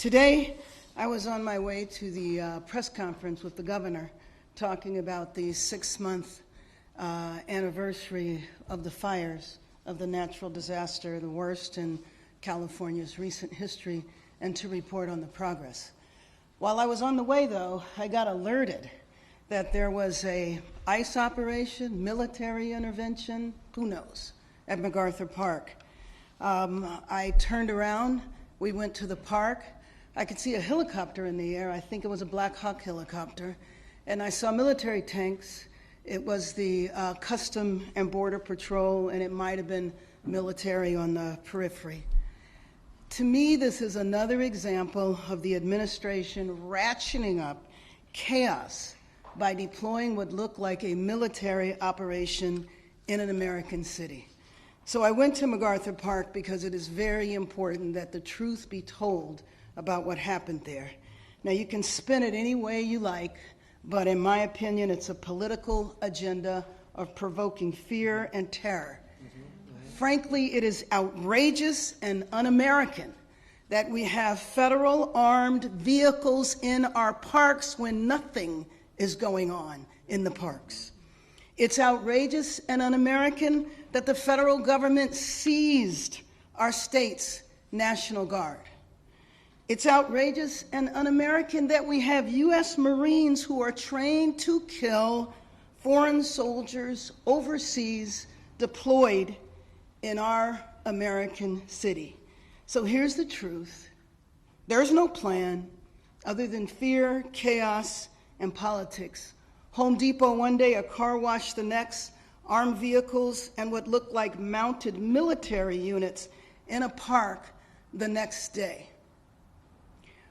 Today, I was on my way to the press conference with the governor talking about the 6-month anniversary of the fires of the natural disaster, the worst in California's recent history, and to report on the progress. While I was on the way, though, I got alerted that there was an ICE operation, military intervention, who knows, at MacArthur Park. I turned around, we went to the park. I could see a helicopter in the air. I think it was a Black Hawk helicopter. And I saw military tanks. It was the Custom and Border Patrol, and it might have been military on the periphery. To me, this is another example of the administration ratcheting up chaos by deploying what looked like a military operation in an American city. So I went to MacArthur Park because it is very important that the truth be told about what happened there. Now, you can spin it any way you like, but in my opinion, it's a political agenda of provoking fear and terror. Frankly, it is outrageous and un-American that we have federal armed vehicles in our parks when nothing is going on in the parks. It's outrageous and un-American that the federal government seized our state's National Guard. It's outrageous and un-American that we have U.S. Marines who are trained to kill foreign soldiers overseas deployed in our American city. So here's the truth. There's no plan other than fear, chaos, and politics. Home Depot one day, a car wash the next, armed vehicles and what looked like mounted military units in a park the next day.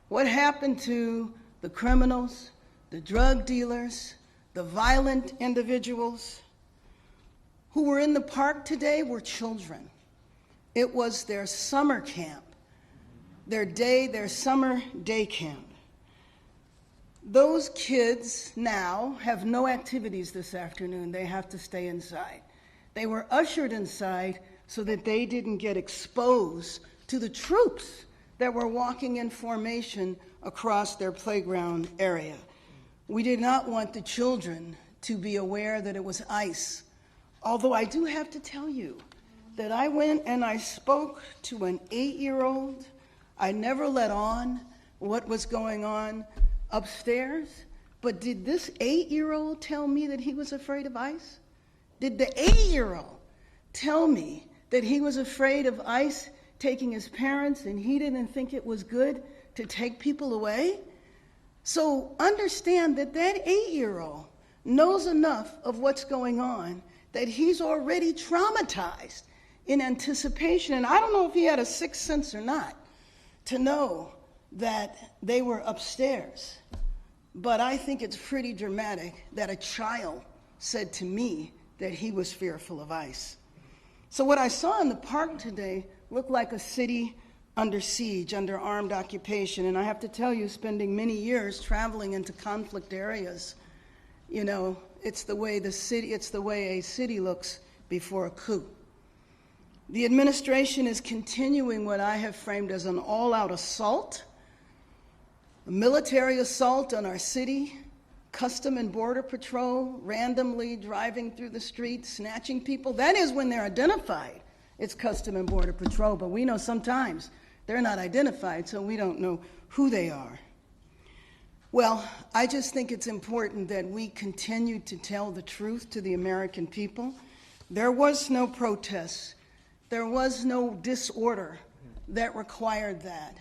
What happened to the criminals, the drug dealers, the violent individuals who were in the park today were children. It was their summer camp, their summer day camp. Those kids now have no activities this afternoon. They have to stay inside. They were ushered inside so that they didn't get exposed to the troops that were walking in formation across their playground area. We did not want the children to be aware that it was ICE. Although I do have to tell you that I went and I spoke to an 8-year-old. I never let on what was going on upstairs, but did this 8-year-old tell me that he was afraid of ICE? Did the 8-year-old tell me that he was afraid of ICE taking his parents and he didn't think it was good to take people away? So understand that that 8-year-old knows enough of what's going on that he's already traumatized in anticipation. And I don't know if he had a sixth sense or not to know that they were upstairs. But I think it's pretty dramatic that a child said to me that he was fearful of ICE. So what I saw in the park today looked like a city under siege, under armed occupation. And I have to tell you, spending many years traveling into conflict areas, you know, it's the way a city looks before a coup. The administration is continuing what I have framed as an all-out assault, a military assault on our city, Custom and Border Patrol randomly driving through the streets, snatching people. That is when they're identified. It's Custom and Border Patrol, but we know sometimes they're not identified, so we don't know who they are. Well, I just think it's important that we continue to tell the truth to the American people. There was no protest. There was no disorder that required that.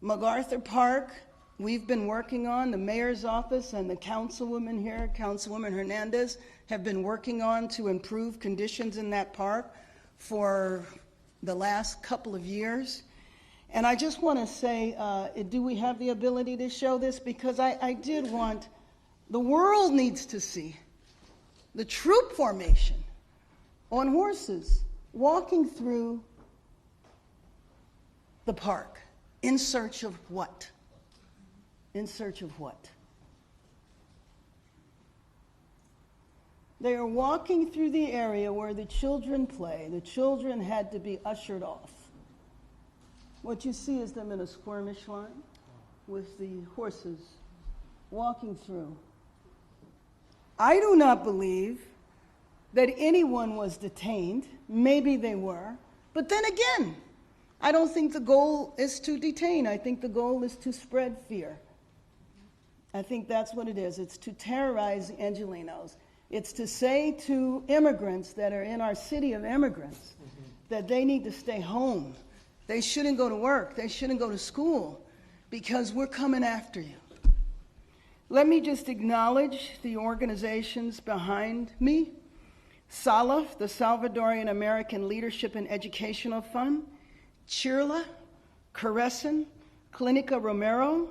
MacArthur Park, we've been working on, the mayor's office and the councilwoman here, Councilwoman Hernandez, have been working on to improve conditions in that park for the last couple of years. And I just want to say, do we have the ability to show this? Because I did want, the world needs to see the troop formation on horses walking through the park in search of what? In search of what? They are walking through the area where the children play. The children had to be ushered off. What you see is them in a skirmish line with the horses walking through. I do not believe that anyone was detained. Maybe they were. But then again, I don't think the goal is to detain. I think the goal is to spread fear. I think that's what it is. It's to terrorize Angelenos. It's to say to immigrants that are in our city of immigrants that they need to stay home. They shouldn't go to work. They shouldn't go to school because we're coming after you. Let me just acknowledge the organizations behind me. SALAF, the Salvadorian American Leadership and Educational Fund, CHIRLA, Carescen, Clinica Romero,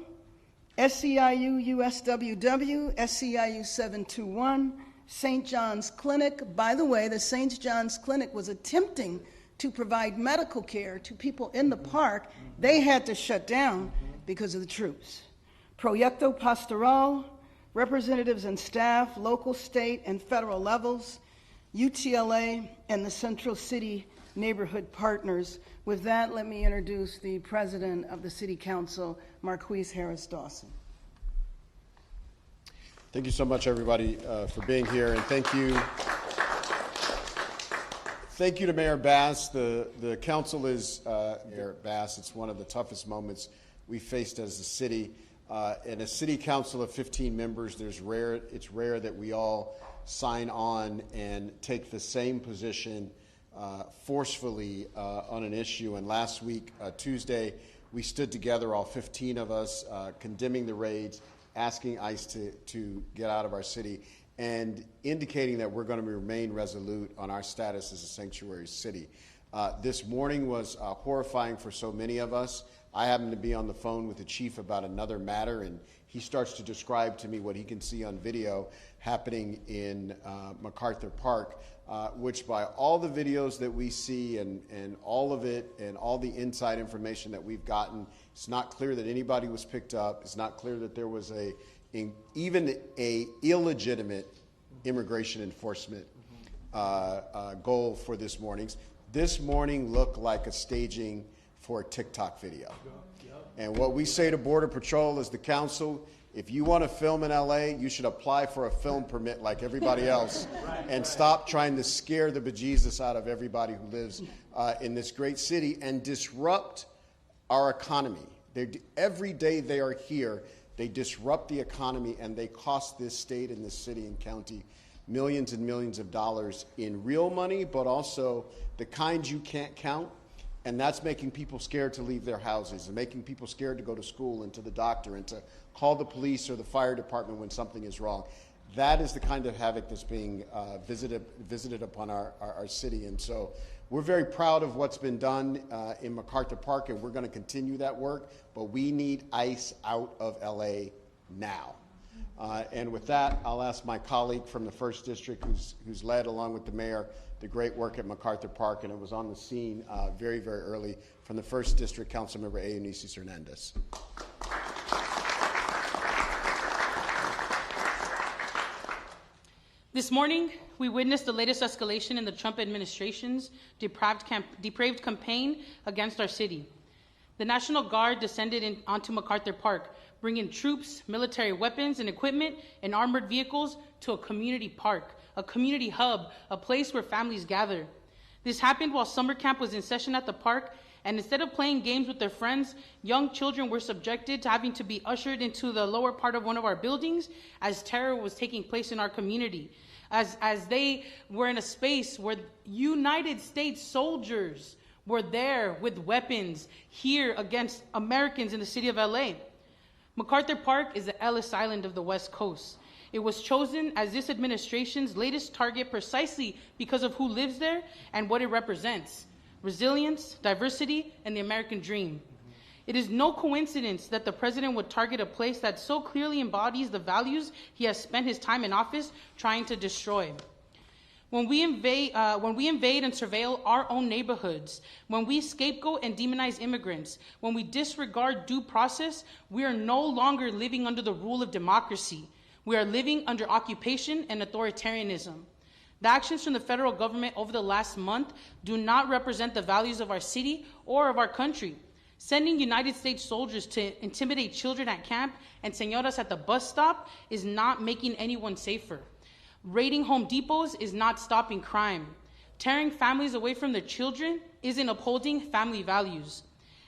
SEIU USWW, SEIU 721, St. John's Clinic. By the way, the St. John's Clinic was attempting to provide medical care to people in the park. They had to shut down because of the troops. Proyecto Pastoral, representatives and staff, local, state, and federal levels, UTLA, and the Central City Neighborhood Partners. With that, let me introduce the President of the City Council, Marquise Harris Dawson. Thank you so much, everybody, for being here, and thank you to Mayor Bass. The council is, Mayor Bass, it's one of the toughest moments we faced as a city. In a city council of 15 members, it's rare that we all sign on and take the same position forcefully on an issue. And last week, Tuesday, we stood together, all 15 of us, condemning the raids, asking ICE to get out of our city, and indicating that we're going to remain resolute on our status as a sanctuary city. This morning was horrifying for so many of us. I happened to be on the phone with the chief about another matter, and he starts to describe to me what he can see on video happening in MacArthur Park, which by all the videos that we see and all of it and all the inside information that we've gotten, it's not clear that anybody was picked up. It's not clear that there was even a illegitimate immigration enforcement goal for this morning's. This morning looked like a staging for a TikTok video. And what we say to Border Patrol as the council, if you want to film in LA, you should apply for a film permit like everybody else and stop trying to scare the bejesus out of everybody who lives in this great city and disrupt our economy. Every day they are here, they disrupt the economy and they cost this state and this city and county millions and millions of dollars in real money, but also the kind you can't count. And that's making people scared to leave their houses and making people scared to go to school and to the doctor and to call the police or the fire department when something is wrong. That is the kind of havoc that's being visited upon our city. And so we're very proud of what's been done in MacArthur Park, and we're going to continue that work. But we need ICE out of LA now. And with that, I'll ask my colleague from the 1st District who's led, along with the mayor, the great work at MacArthur Park, and it was on the scene very, very early, from the 1st District, Councilmember Eunice Hernandez. This morning, we witnessed the latest escalation in the Trump administration's depraved campaign against our city. The National Guard descended onto MacArthur Park, bringing troops, military weapons and equipment, and armored vehicles to a community park, a community hub, a place where families gather. This happened while summer camp was in session at the park, and instead of playing games with their friends, young children were subjected to having to be ushered into the lower part of one of our buildings as terror was taking place in our community, as they were in a space where United States soldiers were there with weapons here against Americans in the city of LA. MacArthur Park is the Ellis Island of the West Coast. It was chosen as this administration's latest target precisely because of who lives there and what it represents: resilience, diversity, and the American dream. It is no coincidence that the president would target a place that so clearly embodies the values he has spent his time in office trying to destroy. When we invade and surveil our own neighborhoods, when we scapegoat and demonize immigrants, when we disregard due process, we are no longer living under the rule of democracy. We are living under occupation and authoritarianism. The actions from the federal government over the last month do not represent the values of our city or of our country. Sending United States soldiers to intimidate children at camp and señoras at the bus stop is not making anyone safer. Raiding Home Depots is not stopping crime. Tearing families away from their children isn't upholding family values.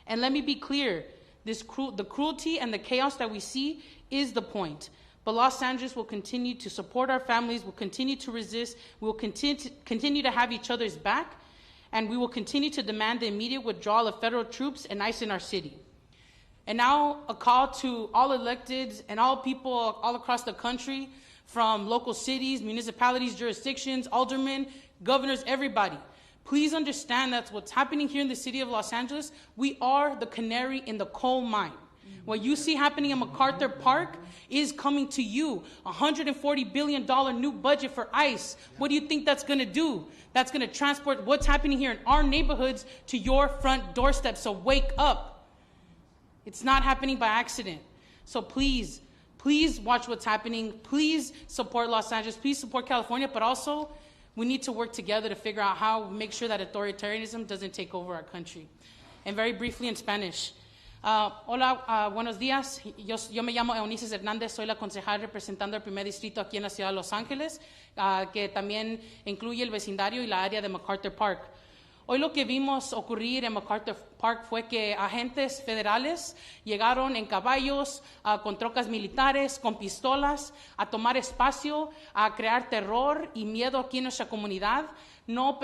And let me be clear, the cruelty and the chaos that we see is the point. But Los Angeles will continue to support our families, will continue to resist, we will continue to have each other's back, and we will continue to demand the immediate withdrawal of federal troops and ICE in our city. And now a call to all electeds and all people all across the country, from local cities, municipalities, jurisdictions, aldermen, governors, everybody. Please understand that what's happening here in the city of Los Angeles, we are the canary in the coal mine. What you see happening in MacArthur Park is coming to you. $140 billion new budget for ICE. What do you think that's going to do? That's going to transport what's happening here in our neighborhoods to your front doorstep. So wake up. It's not happening by accident. So please watch what's happening. Please support Los Angeles. Please support California. But also, we need to work together to figure out how to make sure that authoritarianism doesn't take over our country. And very briefly in Spanish. Hola, buenos días. Yo me llamo Eunices Hernández, soy la concejal representando el primer distrito aquí en la ciudad de Los Ángeles, que también incluye el vecindario y la área de MacArthur Park. Hoy lo que vimos ocurrir en MacArthur Park fue que agentes federales llegaron en caballos, con trocas militares, con pistolas, a tomar espacio, a crear terror y miedo aquí en nuestra comunidad. No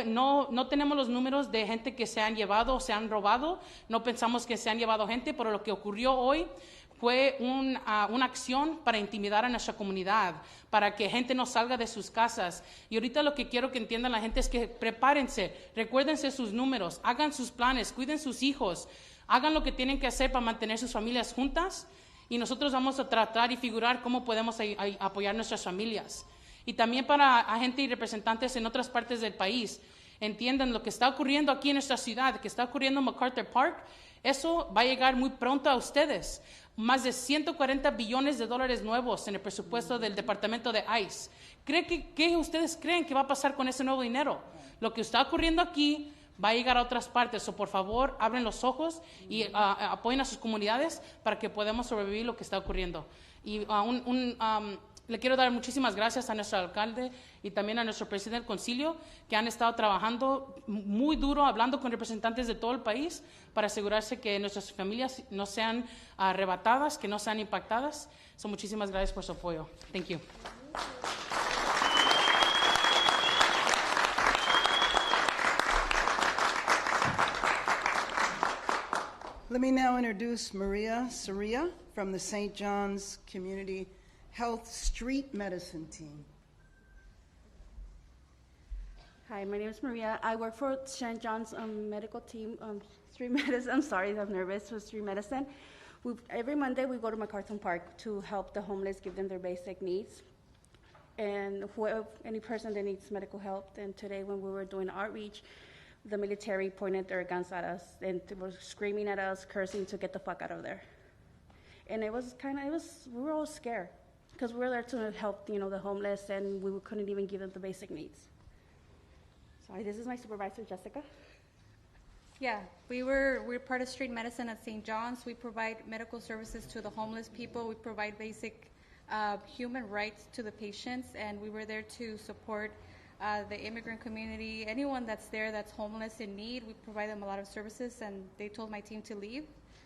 tenemos los números de gente que se han llevado o se han robado. No pensamos que se han llevado gente, pero lo que ocurrió hoy fue una acción para intimidar a nuestra comunidad, para que gente no salga de sus casas. Y ahorita lo que quiero que entiendan la gente es que prepárense, recuérdense sus números, hagan sus planes, cuiden sus hijos, hagan lo que tienen que hacer para mantener sus familias juntas, y nosotros vamos a tratar y figurar cómo podemos apoyar nuestras familias. Y también para agentes y representantes en otras partes del país, entiendan lo que está ocurriendo aquí en nuestra ciudad, que está ocurriendo en MacArthur Park, eso va a llegar muy pronto a ustedes. Más de 140 billones de dólares nuevos en el presupuesto del Departamento de ICE. ¿Qué ustedes creen que va a pasar con ese nuevo dinero? Lo que está ocurriendo aquí va a llegar a otras partes. Por favor, abren los ojos y apoyen a sus comunidades para que podamos sobrevivir lo que está ocurriendo. Y le quiero dar muchísimas gracias a nuestro alcalde y también a nuestro presidente del concilio, que han estado trabajando muy duro, hablando con representantes de todo el país para asegurarse que nuestras familias no sean arrebatadas, que no sean impactadas. Muchísimas gracias por su apoyo. Thank you. Let me now introduce Maria Soria from the St. John's Community Health Street Medicine Team. Hi, my name is Maria. I work for St. John's medical team, street medicine. I'm sorry, I'm nervous for street medicine. Every Monday we go to MacArthur Park to help the homeless, give them their basic needs. And any person that needs medical help. And today when we were doing outreach, the military pointed their guns at us and they were screaming at us, cursing to get the fuck out of there. And we were all scared, because we were there to help, the homeless, and we couldn't even give them the basic needs. Sorry, this is my supervisor, Jessica. Yeah, we're part of street medicine at St. John's. We provide medical services to the homeless people. We provide basic human rights to the patients, and we were there to support the immigrant community. Anyone that's there that's homeless in need, we provide them a lot of services, and they told my team to leave.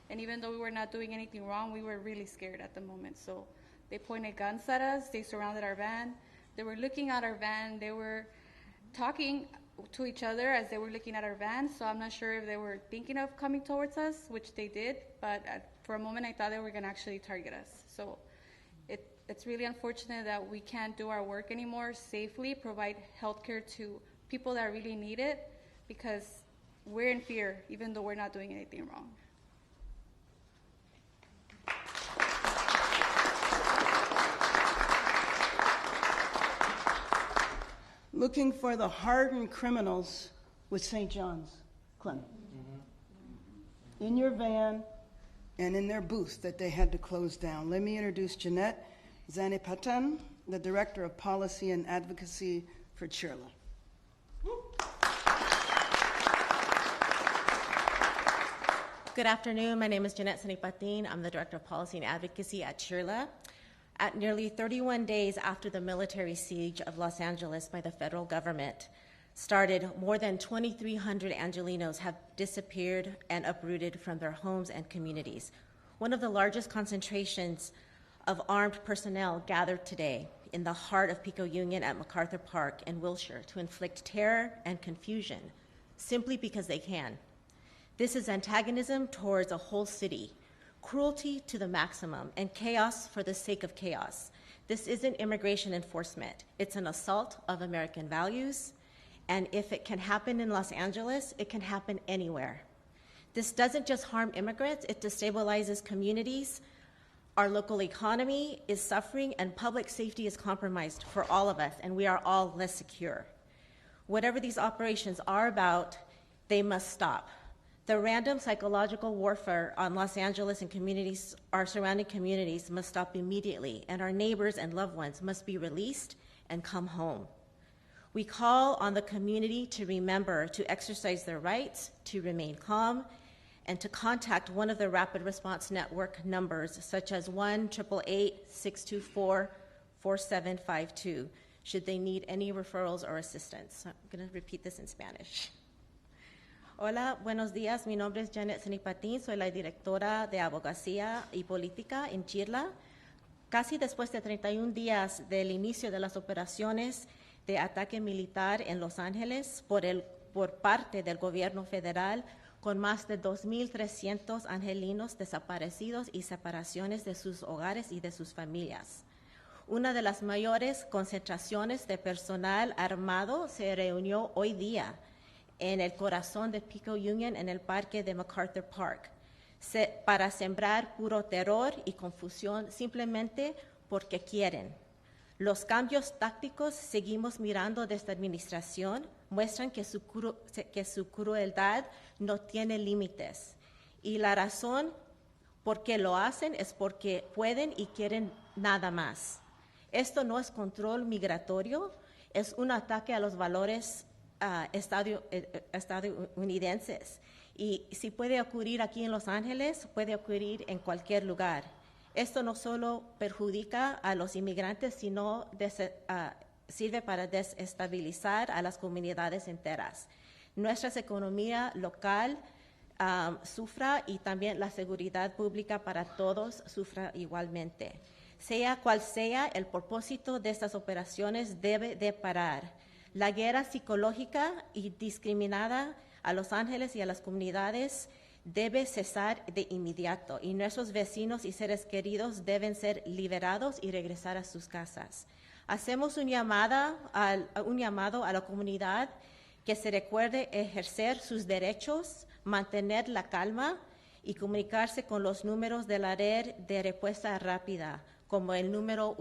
And even though we were not doing anything wrong, we were really scared at the moment. So they pointed guns at us. They surrounded our van. They were looking at our van. They were talking to each other as they were looking at our van. So I'm not sure if they were thinking of coming towards us, which they did. But for a moment, I thought they were going to actually target us. So it's really unfortunate that we can't do our work anymore safely, provide healthcare to people that really need it, because we're in fear, even though we're not doing anything wrong. Looking for the hardened criminals with St. John's Clinic. In your van and in their booth that they had to close down. Let me introduce Jeanette Zanipatan, the Director of Policy and Advocacy for CHIRLA. Good afternoon. My name is Jeanette Sanipatin. I'm the Director of Policy and Advocacy at CHIRLA. At nearly 31 days after the military siege of Los Angeles by the federal government started, more than 2,300 Angelenos have disappeared and uprooted from their homes and communities. One of the largest concentrations of armed personnel gathered today in the heart of Pico Union at MacArthur Park in Wilshire to inflict terror and confusion simply because they can. This is antagonism towards a whole city, cruelty to the maximum, and chaos for the sake of chaos. This isn't immigration enforcement. It's an assault of American values, and if it can happen in Los Angeles, it can happen anywhere. This doesn't just harm immigrants, it destabilizes communities. Our local economy is suffering, and public safety is compromised for all of us, and we are all less secure. Whatever these operations are about, they must stop. The random psychological warfare on Los Angeles and communities, our surrounding communities, must stop immediately, and our neighbors and loved ones must be released and come home. We call on the community to remember to exercise their rights, to remain calm, and to contact one of the Rapid Response Network numbers, such as 1-888-624-4752, should they need any referrals or assistance. I'm going to repeat this in Spanish. Hola, buenos días. Mi nombre es Janet Sanipatin. Soy la directora de Abogacía y Política en CHIRLA. Casi después de 31 días del inicio de las operaciones de ataque militar en Los Ángeles por parte del gobierno federal, con más de 2,300 angelinos desaparecidos y separaciones de sus hogares y de sus familias. Una de las mayores concentraciones de personal armado se reunió hoy día en el corazón de Pico Union, en el parque de MacArthur Park, para sembrar puro terror y confusión simplemente porque quieren. Los cambios tácticos seguimos mirando de esta administración muestran que su crueldad no tiene límites. Y la razón por qué lo hacen es porque pueden y quieren nada más. Esto no es control migratorio, es un ataque a los valores estadounidenses. Y si puede ocurrir aquí en Los Ángeles, puede ocurrir en cualquier lugar. Esto no solo perjudica a los inmigrantes, sino sirve para desestabilizar a las comunidades enteras. Nuestra economía local sufra y también la seguridad pública para todos sufra igualmente. Sea cual sea el propósito de estas operaciones, debe de parar. La guerra psicológica y discriminada a Los Ángeles y a las comunidades debe cesar de inmediato, y nuestros vecinos y seres queridos deben ser liberados y regresar a sus casas. Hacemos un llamado a la comunidad que se recuerde ejercer sus derechos, mantener la calma y comunicarse con los números de la red de respuesta rápida, como el número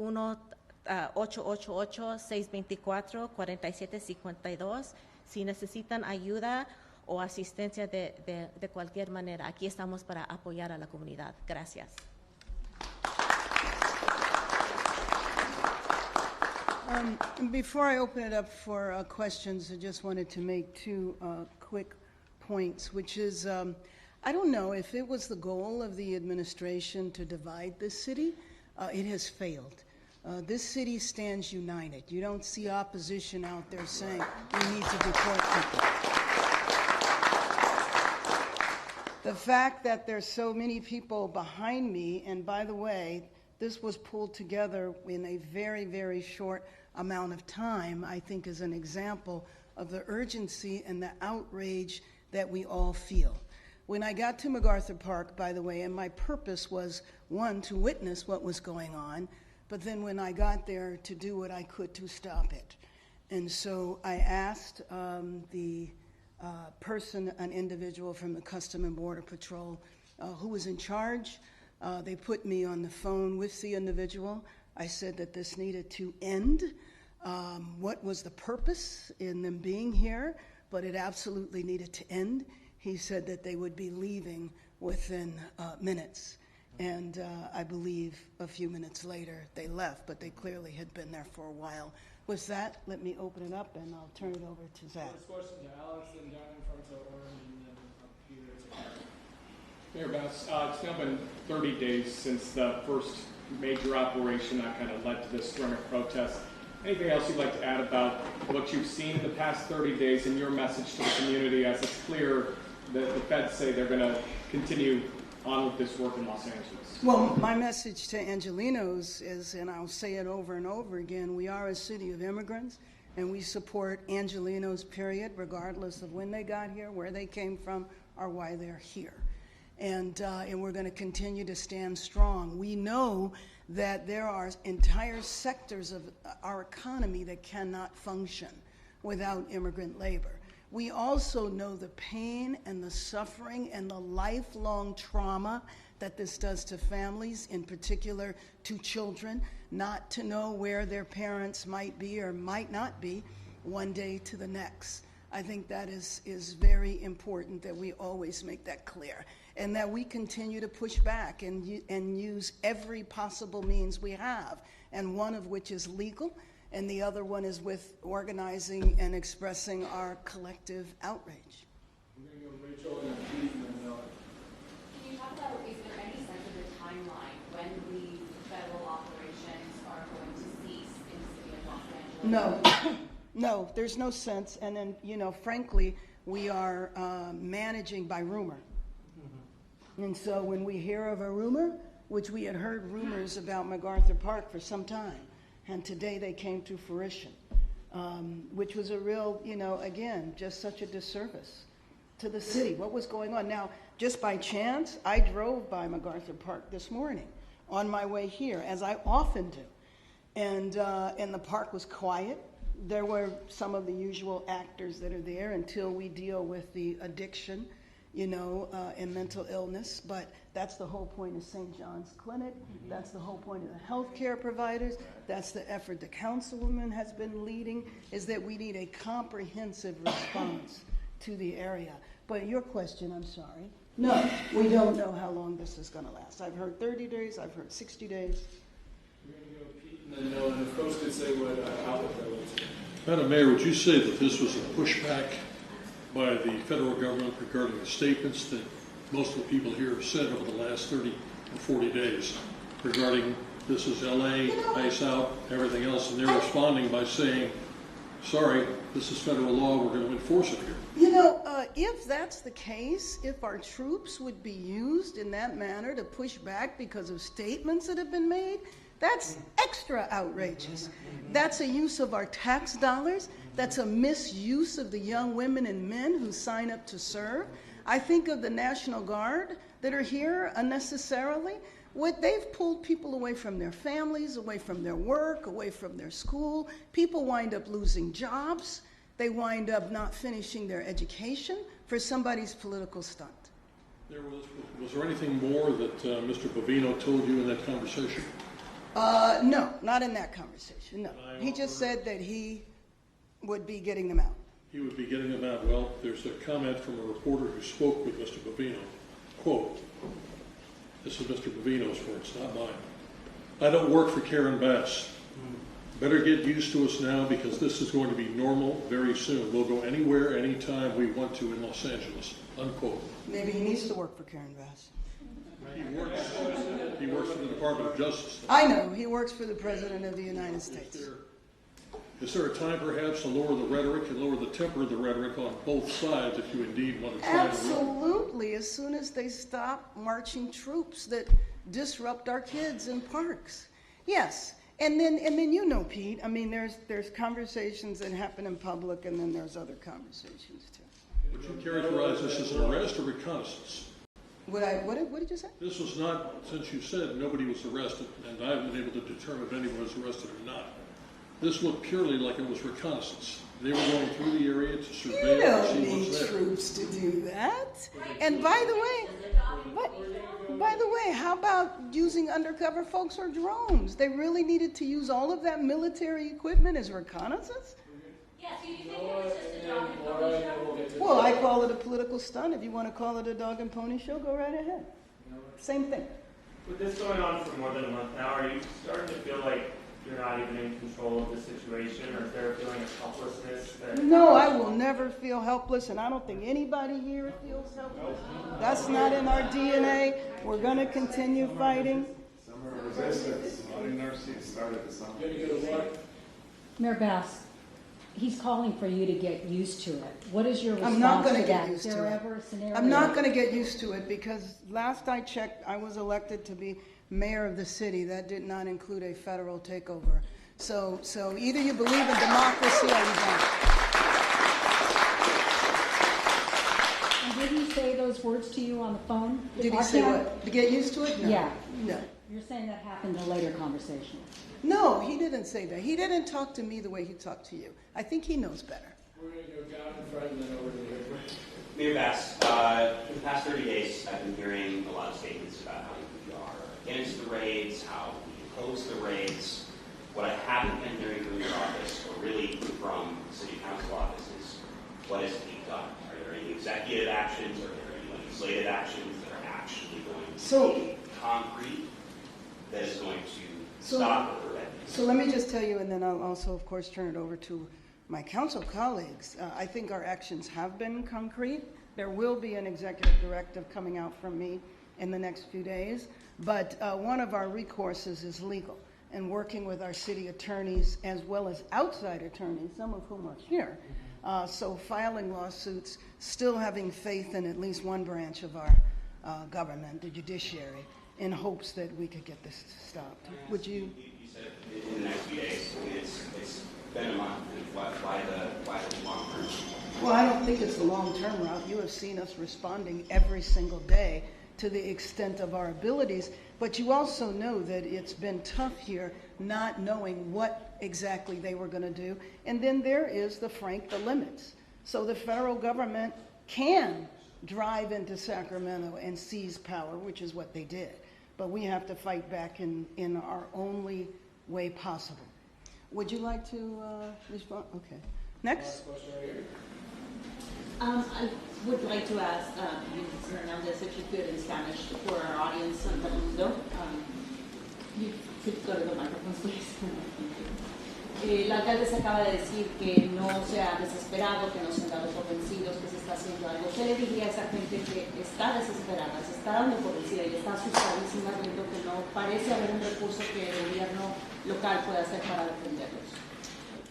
888-624-4752, si necesitan ayuda o asistencia de cualquier manera. Aquí estamos para apoyar a la comunidad. Gracias. Before I open it up for questions, I just wanted to make two quick points, which is, I don't know if it was the goal of the administration to divide this city. It has failed. This city stands united. You don't see opposition out there saying we need to deport people. The fact that there's so many people behind me, and by the way, this was pulled together in a very, very short amount of time, I think is an example of the urgency and the outrage that we all feel. When I got to MacArthur Park, by the way, and my purpose was, one, to witness what was going on, but then when I got there, to do what I could to stop it. And so I asked the person, an individual from the Custom and Border Patrol, who was in charge. They put me on the phone with the individual. I said that this needed to end. What was the purpose in them being here? But it absolutely needed to end. He said that they would be leaving within minutes. And I believe a few minutes later they left, but they clearly had been there for a while. With that, let me open it up and I'll turn it over to Zach. First question to Alex, then down in front to Oren, and then up here to Mayor Bass, it's now been 30 days since the first major operation that kind of led to this string of protests. Anything else you'd like to add about what you've seen in the past 30 days and your message to the community, as it's clear that the feds say they're going to continue on with this work in Los Angeles? Well, my message to Angelenos is, and I'll say it over and over again, we are a city of immigrants, and we support Angelenos, period, regardless of when they got here, where they came from, or why they're here. And we're going to continue to stand strong. We know that there are entire sectors of our economy that cannot function without immigrant labor. We also know the pain and the suffering and the lifelong trauma that this does to families, in particular to children, not to know where their parents might be or might not be one day to the next. I think that is very important that we always make that clear, and that we continue to push back and use every possible means we have, and one of which is legal, and the other one is with organizing and expressing our collective outrage. We're going to go Rachel and Keith and then Miller. Can you talk about, is there any sense of the timeline when the federal operations are going to cease in the city of Los Angeles? No. No, there's no sense. And then, you know, frankly, we are managing by rumor. And so when we hear of a rumor, which we had heard rumors about MacArthur Park for some time, and today they came to fruition, which was a real, you know, again, just such a disservice to the city. What was going on? Now, just by chance, I drove by MacArthur Park this morning on my way here, as I often do. And the park was quiet. There were some of the usual actors that are there until we deal with the addiction, you know, and mental illness. But that's the whole point of St. John's Clinic. That's the whole point of the healthcare providers. That's the effort the councilwoman has been leading, is that we need a comprehensive response to the area. But your question, I'm sorry. No, we don't know how long this is going to last. I've heard 30 days. I've heard 60 days. We're going to go Pete and then Miller, and if folks could say what outlook they're looking at. Madam Mayor, would you say that this was a pushback by the federal government regarding the statements that most of the people here have said over the last 30 or 40 days regarding this is LA, ice out, everything else, and they're responding by saying, sorry, this is federal law, we're going to enforce it here? You know, if that's the case, if our troops would be used in that manner to push back because of statements that have been made, that's extra outrageous. That's a use of our tax dollars. That's a misuse of the young women and men who sign up to serve. I think of the National Guard that are here unnecessarily. They've pulled people away from their families, away from their work, away from their school. People wind up losing jobs. They wind up not finishing their education for somebody's political stunt. Was there anything more that Mr. Bovino told you in that conversation? No, not in that conversation, no. He just said that he would be getting them out. He would be getting them out. Well, there's a comment from a reporter who spoke with Mr. Bovino. Quote, this is Mr. Bovino's words, not mine. I don't work for Karen Bass. Better get used to us now because this is going to be normal very soon. We'll go anywhere, anytime we want to in Los Angeles. Unquote. Maybe he needs to work for Karen Bass. He works for the Department of Justice. I know. He works for the President of the United States. Is there a time perhaps to lower the rhetoric and lower the temper of the rhetoric on both sides if you indeed want to try to... Absolutely, as soon as they stop marching troops that disrupt our kids in parks. Yes, and then you know, Pete, I mean, there's conversations that happen in public, and then there's other conversations too. Would you characterize this as an arrest or reconnaissance? What did you say? This was not, since you said nobody was arrested, and I haven't been able to determine if anyone was arrested or not. This looked purely like it was reconnaissance. They were going through the area to surveil You and see don't what's need there. troops to do that. And by the way, how about using undercover folks or drones? They really needed to use all of that military equipment as reconnaissance? Yes, do you think it was just a dog and pony show? Well, I call it a political stunt. If you want to call it a dog and pony show, go right ahead. Same thing. With this going on for more than a month now, are you starting to feel like you're not even in control of the situation, or is there a feeling of helplessness? No, I will never feel helpless, and I don't think anybody here feels helpless. That's not in our DNA. We're going to continue fighting. Summer of resistance. It started the summer. Mayor Bass, he's calling for you to get used to it. What is your response I'm not going to to get that? used Is to there it. ever a scenario? I'm not going to get used to it because last I checked, I was elected to be mayor of the city. That did not include a federal takeover. So either you believe in democracy or you don't. And did he say those words to you on the phone? Did he say what? To get used to it? No. Yeah. No. You're saying that happened in a later conversation. No, he didn't say that. He didn't talk to me the way he talked to you. I think he knows better. We're going to go down in front and then over to the Mayor Bass, for the past 30 days, I've been hearing a lot of statements about how you are against the raids, how you oppose the raids. What I haven't been hearing from your office, or really from the city council office, is what is being done. Are there any executive actions, or are there any legislative actions that are actually going to be concrete that is going to stop or prevent? So let me just tell you, and then I'll also, of course, turn it over to my council colleagues. I think our actions have been concrete. There will be an executive directive coming out from me in the next few days, but one of our recourses is legal, and working with our city attorneys as well as outside attorneys, some of whom are here. So filing lawsuits, still having faith in at least one branch of our government, the judiciary, in hopes that we could get this stopped. Would you? You said in the next few days. I mean, it's been a month. And why the long term? Well, I don't think it's the long-term route. You have seen us responding every single day to the extent of our abilities, but you also know that it's been tough here not knowing what exactly they were going to do. And then there is the limits. So the federal government can drive into Sacramento and seize power, which is what they did. But we have to fight back in our only way possible. Would you like to respond? Okay. Next. I would like to ask Mr. Hernandez if you could in Spanish for our audience in Telemundo. You could go to the microphone, please. El alcalde se acaba de decir que no se ha desesperado, que no se han dado por vencidos, que se está haciendo algo. ¿Qué le diría a esa gente que está desesperada, se está dando por vencida y está asustadísima viendo que no parece haber un recurso que el gobierno local pueda hacer para defenderlos?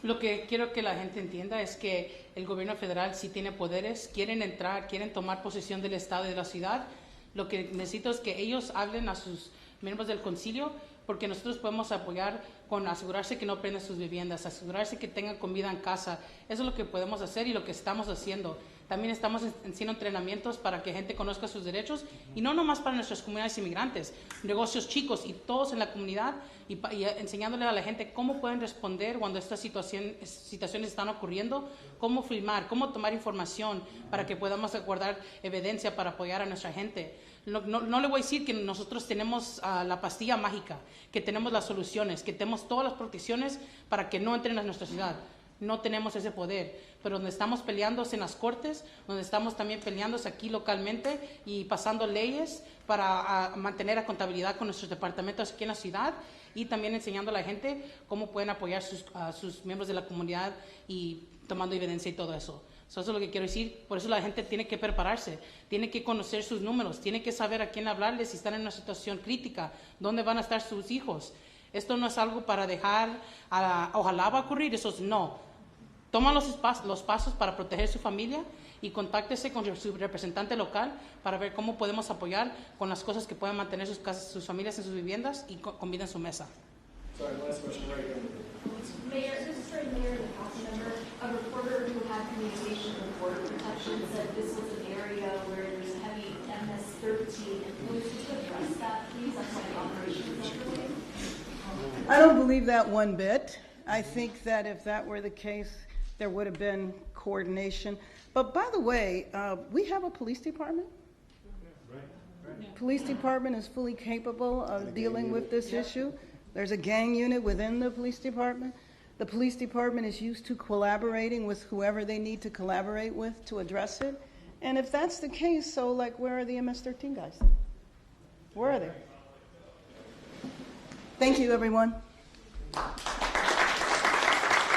Lo que quiero que la gente entienda es que el gobierno federal sí tiene poderes, quieren entrar, quieren tomar posesión del estado y de la ciudad. Lo que necesito es que ellos hablen a sus miembros del concilio, porque nosotros podemos apoyar con asegurarse que no prendan sus viviendas, asegurarse que tengan comida en casa. Eso es lo que podemos hacer y lo que estamos haciendo. También estamos haciendo entrenamientos para que gente conozca sus derechos, y no nomás para nuestras comunidades inmigrantes, negocios chicos y todos en la comunidad, y enseñándole a la gente cómo pueden responder cuando estas situaciones están ocurriendo, cómo filmar, cómo tomar información para que podamos guardar evidencia para apoyar a nuestra gente. No le voy a decir que nosotros tenemos la pastilla mágica, que tenemos las soluciones, que tenemos todas las protecciones para que no entren a nuestra ciudad. No tenemos ese poder, pero donde estamos peleando es en las cortes, donde estamos también peleando es aquí localmente y pasando leyes para mantener la contabilidad con nuestros departamentos aquí en la ciudad, y también enseñando a la gente cómo pueden apoyar a sus miembros de la comunidad y tomando evidencia y todo eso. Eso es lo que quiero decir. Por eso la gente tiene que prepararse, tiene que conocer sus números, tiene que saber a quién hablarles si están en una situación crítica, dónde van a estar sus hijos. Esto no es algo para dejar, ojalá va a ocurrir, eso es no. Toma los pasos para proteger su familia y contáctese con su representante local para ver cómo podemos apoyar con las cosas que puedan mantener sus casas, sus familias en sus viviendas y comida en su mesa. Sorry, last question right here. Mayor, this is for the mayor and the council member. A reporter who had communication with Border Protection said this was an area where there's heavy MS-13 influence. Could you address that, please? That's why the operation is underway. I don't believe that one bit. I think that if that were the case, there would have been coordination. But by the way, we have a police department. Police department is fully capable of dealing with this issue. There's a gang unit within the police department. The police department is used to collaborating with whoever they need to collaborate with to address it. And if that's the case, so like, where are the MS-13 guys? Where are they? Thank you, everyone. you.